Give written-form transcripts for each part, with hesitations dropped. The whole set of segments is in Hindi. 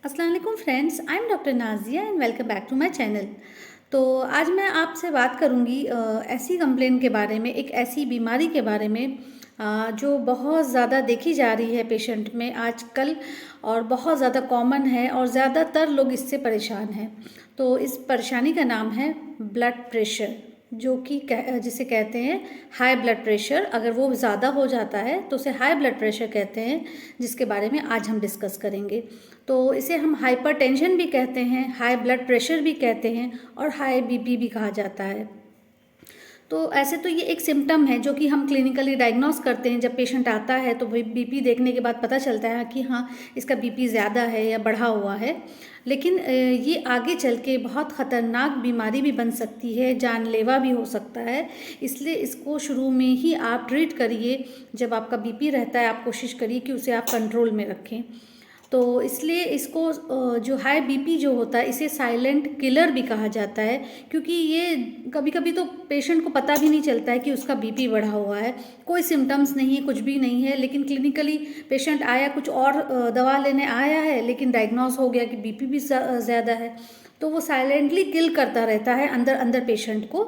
अस्सलाम वालेकुम friends, I am doctor Nazia and welcome back to my channel. तो आज मैं आपसे बात करूंगी ऐसी कंप्लेन के बारे में, एक ऐसी बीमारी के बारे में जो बहुत ज़्यादा देखी जा रही है पेशेंट में आजकल और बहुत ज़्यादा कॉमन है और ज़्यादातर लोग इससे परेशान हैं। तो इस परेशानी का नाम है ब्लड प्रेशर, जो कि जिसे कहते हैं हाई ब्लड प्रेशर। अगर वो ज़्यादा हो जाता है तो उसे हाई ब्लड प्रेशर कहते हैं, जिसके बारे में आज हम डिस्कस करेंगे। तो इसे हम हाइपरटेंशन भी कहते हैं, हाई ब्लड प्रेशर भी कहते हैं और हाई बीपी भी कहा जाता है। तो ऐसे तो ये एक सिम्टम है जो कि हम क्लिनिकली डायग्नोस करते हैं। जब पेशेंट आता है तो बीपी देखने के बाद पता चलता है कि हाँ, इसका बीपी ज़्यादा है या बढ़ा हुआ है। लेकिन ये आगे चल के बहुत ख़तरनाक बीमारी भी बन सकती है, जानलेवा भी हो सकता है। इसलिए इसको शुरू में ही आप ट्रीट करिए। जब आपका बीपी रहता है, आप कोशिश करिए कि उसे आप कंट्रोल में रखें। तो इसलिए इसको जो हाई बीपी जो होता है, इसे साइलेंट किलर भी कहा जाता है, क्योंकि ये कभी कभी तो पेशेंट को पता भी नहीं चलता है कि उसका बीपी बढ़ा हुआ है। कोई सिम्टम्स नहीं है, कुछ भी नहीं है, लेकिन क्लिनिकली पेशेंट आया, कुछ और दवा लेने आया है, लेकिन डायग्नोस हो गया कि बीपी भी ज़्यादा है। तो वो साइलेंटली किल करता रहता है अंदर अंदर पेशेंट को,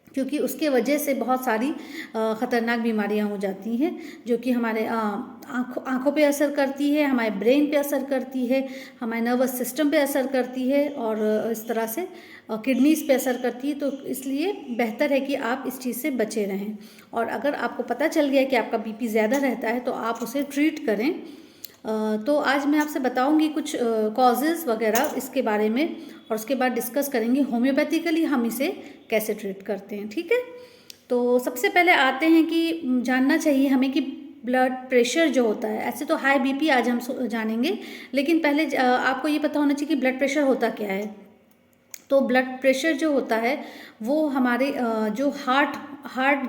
क्योंकि उसके वजह से बहुत सारी ख़तरनाक बीमारियां हो जाती हैं, जो कि हमारे आँखों पे असर करती है, हमारे ब्रेन पे असर करती है, हमारे नर्वस सिस्टम पे असर करती है और इस तरह से किडनीज पे असर करती है। तो इसलिए बेहतर है कि आप इस चीज़ से बचे रहें। और अगर आपको पता चल गया कि आपका बीपी ज़्यादा रहता है तो आप उसे ट्रीट करें। तो आज मैं आपसे बताऊंगी कुछ कॉजेज़ वगैरह इसके बारे में, और उसके बाद डिस्कस करेंगे होम्योपैथिकली हम इसे कैसे ट्रीट करते हैं। ठीक है, तो सबसे पहले आते हैं कि जानना चाहिए हमें कि ब्लड प्रेशर जो होता है, ऐसे तो हाई बीपी आज हम जानेंगे, लेकिन पहले आपको ये पता होना चाहिए कि ब्लड प्रेशर होता क्या है। तो ब्लड प्रेशर जो होता है वो हमारे जो हार्ट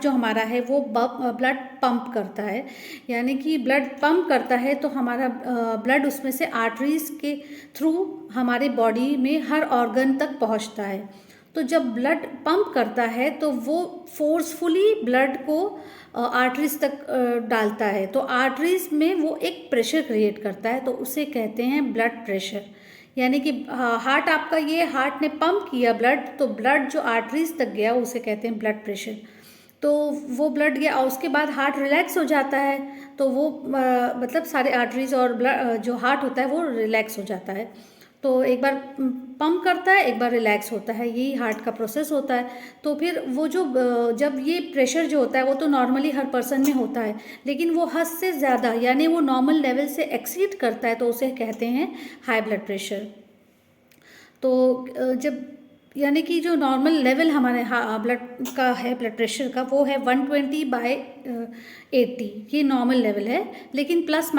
जो हमारा है वो ब्लड पंप करता है, यानी कि ब्लड पंप करता है। तो हमारा ब्लड उसमें से आर्टरीज के थ्रू हमारे बॉडी में हर ऑर्गन तक पहुंचता है। तो जब ब्लड पंप करता है तो वो फोर्सफुली ब्लड को आर्टरीज तक डालता है। तो आर्टरीज में वो एक प्रेशर क्रिएट करता है, तो उसे कहते हैं ब्लड प्रेशर। यानी कि हार्ट आपका, ये हार्ट ने पंप किया ब्लड, तो ब्लड जो आर्टरीज तक गया उसे कहते हैं ब्लड प्रेशर। तो वो ब्लड गया और उसके बाद हार्ट रिलैक्स हो जाता है, तो वो मतलब सारे आर्टरीज और ब्लड जो हार्ट होता है वो रिलैक्स हो जाता है। तो एक बार पंप करता है, एक बार रिलैक्स होता है, यही हार्ट का प्रोसेस होता है। तो फिर वो जो जब ये प्रेशर जो होता है वो तो नॉर्मली हर पर्सन में होता है, लेकिन वो हद से ज़्यादा यानी वो नॉर्मल लेवल से एक्सीड करता है, तो उसे कहते हैं हाई ब्लड प्रेशर। तो जब यानी कि जो नॉर्मल लेवल हमारे ब्लड का है, ब्लड प्रेशर का, वो है 120/80, ये नॉर्मल लेवल है। लेकिन +-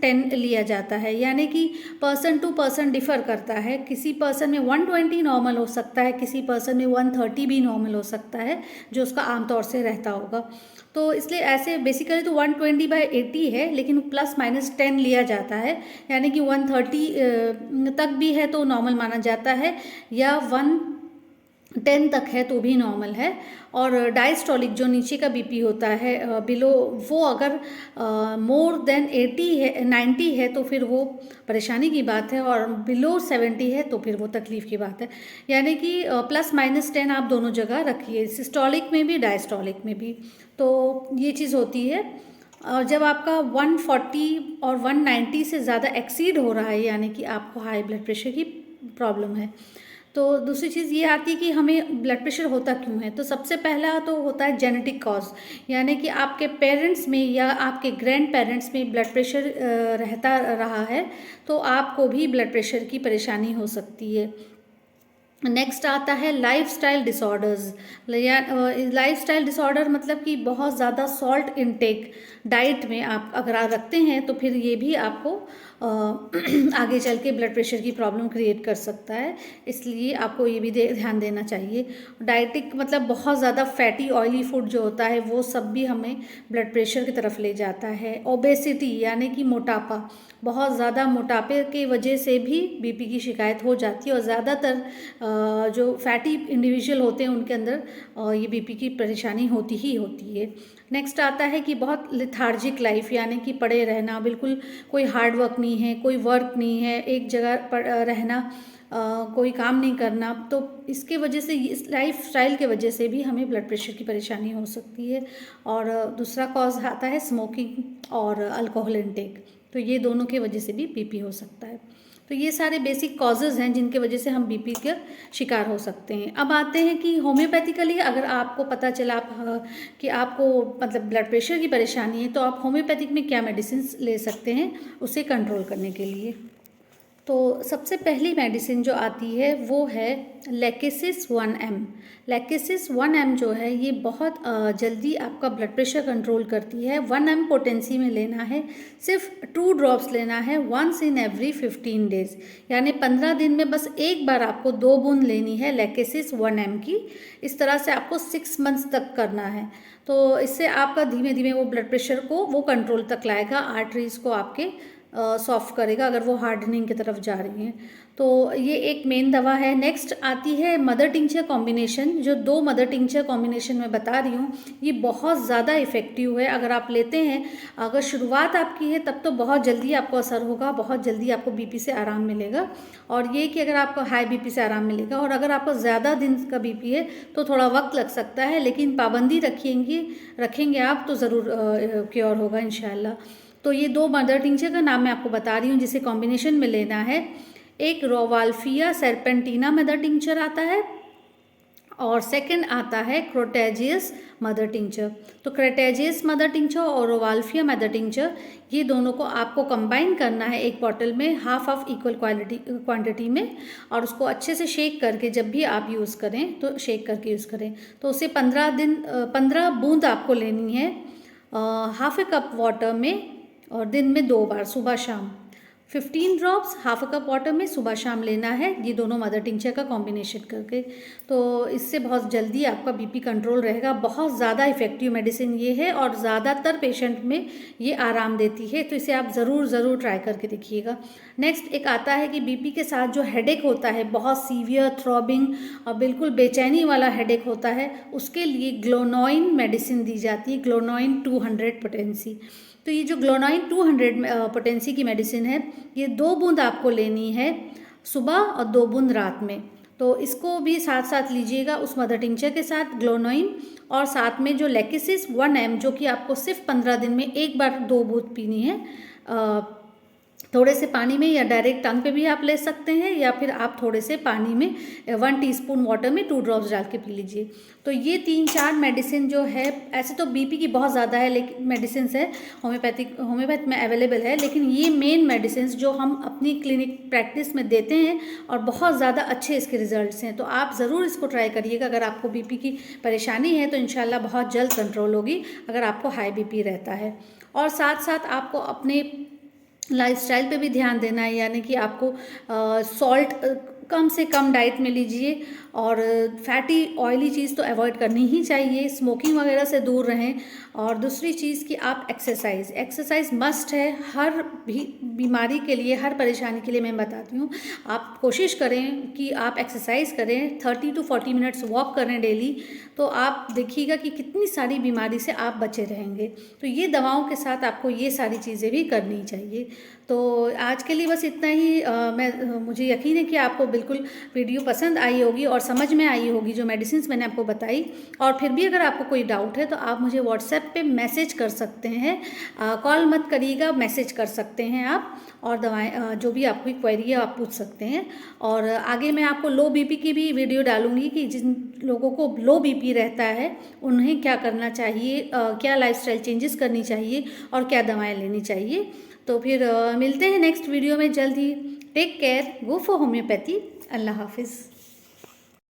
10 लिया जाता है, यानी कि पर्सन टू पर्सन डिफ़र करता है। किसी पर्सन में 120 नॉर्मल हो सकता है, किसी पर्सन में 130 भी नॉर्मल हो सकता है, जो उसका आमतौर से रहता होगा। तो इसलिए ऐसे बेसिकली तो 120/80 है, लेकिन +- 10 लिया जाता है, यानी कि 130 तक भी है तो नॉर्मल माना जाता है, या 110 तक है तो भी नॉर्मल है। और डायस्टोलिक जो नीचे का बीपी होता है बिलो, वो अगर मोर देन 80 है, 90 है, तो फिर वो परेशानी की बात है, और बिलो 70 है तो फिर वो तकलीफ़ की बात है। यानी कि +- 10 आप दोनों जगह रखिए, सिस्टोलिक में भी डायस्टोलिक में भी। तो ये चीज़ होती है। और जब आपका 140 और 190 से ज़्यादा एक्सीड हो रहा है, यानी कि आपको हाई ब्लड प्रेशर की प्रॉब्लम है। तो दूसरी चीज़ ये आती है कि हमें ब्लड प्रेशर होता क्यों है। तो सबसे पहला तो होता है जेनेटिक कॉज, यानी कि आपके पेरेंट्स में या आपके ग्रैंड पेरेंट्स में ब्लड प्रेशर रहता रहा है, तो आपको भी ब्लड प्रेशर की परेशानी हो सकती है। नेक्स्ट आता है लाइफस्टाइल डिसऑर्डर्स। लाइफस्टाइल डिसऑर्डर मतलब कि बहुत ज़्यादा सॉल्ट इनटेक डाइट में आप अगर आप रखते हैं, तो फिर ये भी आपको आगे चल के ब्लड प्रेशर की प्रॉब्लम क्रिएट कर सकता है। इसलिए आपको ये भी ध्यान देना चाहिए। डाइटिक मतलब बहुत ज़्यादा फैटी ऑयली फूड जो होता है वो सब भी हमें ब्लड प्रेशर की तरफ ले जाता है। ओबेसिटी यानी कि मोटापा, बहुत ज़्यादा मोटापे की वजह से भी बीपी की शिकायत हो जाती है, और ज़्यादातर जो फैटी इंडिविजुअल होते हैं उनके अंदर ये बीपी की परेशानी होती ही होती है। नेक्स्ट आता है कि बहुत लिथार्जिक लाइफ, यानी कि पड़े रहना, बिल्कुल कोई हार्ड वर्क नहीं है, कोई वर्क नहीं है, एक जगह पर रहना, कोई काम नहीं करना। तो इसके वजह से, इस लाइफ स्टाइल के वजह से भी हमें ब्लड प्रेशर की परेशानी हो सकती है। और दूसरा कॉज आता है स्मोकिंग और अल्कोहल इनटेक, तो ये दोनों की वजह से भी बीपी हो सकता है। तो ये सारे बेसिक कॉजेज़ हैं जिनके वजह से हम बीपी का शिकार हो सकते हैं। अब आते हैं कि होम्योपैथिकली अगर आपको पता चला कि आपको मतलब ब्लड प्रेशर की परेशानी है, तो आप होम्योपैथिक में क्या मेडिसिन ले सकते हैं उसे कंट्रोल करने के लिए। तो सबसे पहली मेडिसिन जो आती है वो है लैकेसिस 1M। लैकेसिस 1M जो है ये बहुत जल्दी आपका ब्लड प्रेशर कंट्रोल करती है। 1M पोटेंसी में लेना है, सिर्फ 2 ड्रॉप्स लेना है वंस इन एवरी 15 डेज, यानी 15 दिन में बस एक बार आपको 2 बूंद लेनी है लैकेसिस 1M की। इस तरह से आपको 6 मंथ्स तक करना है। तो इससे आपका धीमे धीमे वो ब्लड प्रेशर को वो कंट्रोल तक लाएगा, आर्टरीज को आपके सॉफ्ट करेगा अगर वो हार्डनिंग की तरफ जा रही हैं। तो ये एक मेन दवा है। नेक्स्ट आती है मदर टिंचर कॉम्बिनेशन। जो 2 मदर टिंचर कॉम्बिनेशन मैं बता रही हूँ ये बहुत ज़्यादा इफ़ेक्टिव है। अगर आप लेते हैं, अगर शुरुआत आपकी है तब तो बहुत जल्दी आपको असर होगा, बहुत जल्दी आपको बीपी से आराम मिलेगा। और ये कि अगर आपको हाई बीपी से आराम मिलेगा, और अगर आपको ज़्यादा दिन का बीपी है तो थोड़ा वक्त लग सकता है, लेकिन पाबंदी रखेंगे आप तो ज़रूर क्योर होगा इंशाल्लाह। तो ये 2 मदर टिंचर का नाम मैं आपको बता रही हूँ जिसे कॉम्बिनेशन में लेना है। एक रोवाल्फिया सर्पेंटिना मदर टिंचर आता है, और सेकंड आता है क्रोटेजियस मदर टिंचर। तो क्रोटेजियस मदर टिंचर और रोवाल्फिया मदर टिंचर, ये दोनों को आपको कंबाइन करना है एक बॉटल में, हाफ इक्वल क्वांटिटी में, और उसको अच्छे से शेक करके जब भी आप यूज़ करें तो शेक करके यूज़ करें। तो उसे 15 बूंद आपको लेनी है हाफ ए कप वाटर में, और दिन में 2 बार, सुबह शाम। 15 drops half a cup water में सुबह शाम लेना है, ये दोनों मदर टिंचर का कॉम्बिनेशन करके। तो इससे बहुत जल्दी आपका बीपी कंट्रोल रहेगा। बहुत ज़्यादा इफ़ेक्टिव मेडिसिन ये है, और ज़्यादातर पेशेंट में ये आराम देती है, तो इसे आप ज़रूर ट्राई करके देखिएगा। नेक्स्ट एक आता है कि बीपी के साथ जो हेडेक होता है, बहुत सीवियर थ्रॉबिंग और बिल्कुल बेचैनी वाला हेडेक होता है, उसके लिए ग्लोनॉइन मेडिसिन दी जाती है, ग्लोनॉइन 200 पोटेंसी। तो ये जो ग्लोनॉइन 200 पोटेंसी की मेडिसिन है, ये 2 बूंद आपको लेनी है सुबह और 2 बूंद रात में। तो इसको भी साथ साथ लीजिएगा उस मदर टिंचर के साथ, ग्लोनॉइन, और साथ में जो लैकेसिस 1M जो कि आपको सिर्फ 15 दिन में एक बार 2 बूंद पीनी है, थोड़े से पानी में, या डायरेक्ट टंग पे भी आप ले सकते हैं, या फिर आप थोड़े से पानी में 1 टीस्पून वाटर में 2 ड्रॉप्स डाल के पी लीजिए। तो ये 3-4 मेडिसिन जो है, ऐसे तो बीपी की बहुत ज़्यादा है लेकिन मेडिसिन है होम्योपैथ में अवेलेबल है, लेकिन ये मेन मेडिसिन जो हम अपनी क्लिनिक प्रैक्टिस में देते हैं और बहुत ज़्यादा अच्छे इसके रिजल्ट्स हैं। तो आप ज़रूर इसको ट्राई करिएगा। अगर आपको बीपी की परेशानी है तो इंशाल्लाह बहुत जल्द कंट्रोल होगी, अगर आपको हाई बीपी रहता है। और साथ साथ आपको अपने लाइफस्टाइल पे भी ध्यान देना है, यानी कि आपको सॉल्ट कम से कम डाइट में लीजिए, और फैटी ऑयली चीज़ तो अवॉइड करनी ही चाहिए, स्मोकिंग वगैरह से दूर रहें। और दूसरी चीज़ कि आप एक्सरसाइज मस्ट है हर बीमारी के लिए, हर परेशानी के लिए मैं बताती हूँ। आप कोशिश करें कि आप एक्सरसाइज करें, 30 to 40 मिनट्स वॉक करें डेली, तो आप देखिएगा कि कितनी सारी बीमारी से आप बचे रहेंगे। तो ये दवाओं के साथ आपको ये सारी चीज़ें भी करनी चाहिए। तो आज के लिए बस इतना ही। मुझे यकीन है कि आपको बिल्कुल वीडियो पसंद आई होगी और समझ में आई होगी जो मेडिसिन मैंने आपको बताई। और फिर भी अगर आपको कोई डाउट है तो आप मुझे व्हाट्सएप पे मैसेज कर सकते हैं, कॉल मत करिएगा, मैसेज कर सकते हैं आप, और दवाएं जो भी आपकी क्वेरी है आप पूछ सकते हैं। और आगे मैं आपको लो बीपी की भी वीडियो डालूंगी कि जिन लोगों को लो बीपी रहता है उन्हें क्या करना चाहिए, क्या लाइफस्टाइल चेंजेस करनी चाहिए और क्या दवाएं लेनी चाहिए। तो फिर मिलते हैं नेक्स्ट वीडियो में जल्द ही। Take care, go for homeopathy. अल्लाह हाफिज़।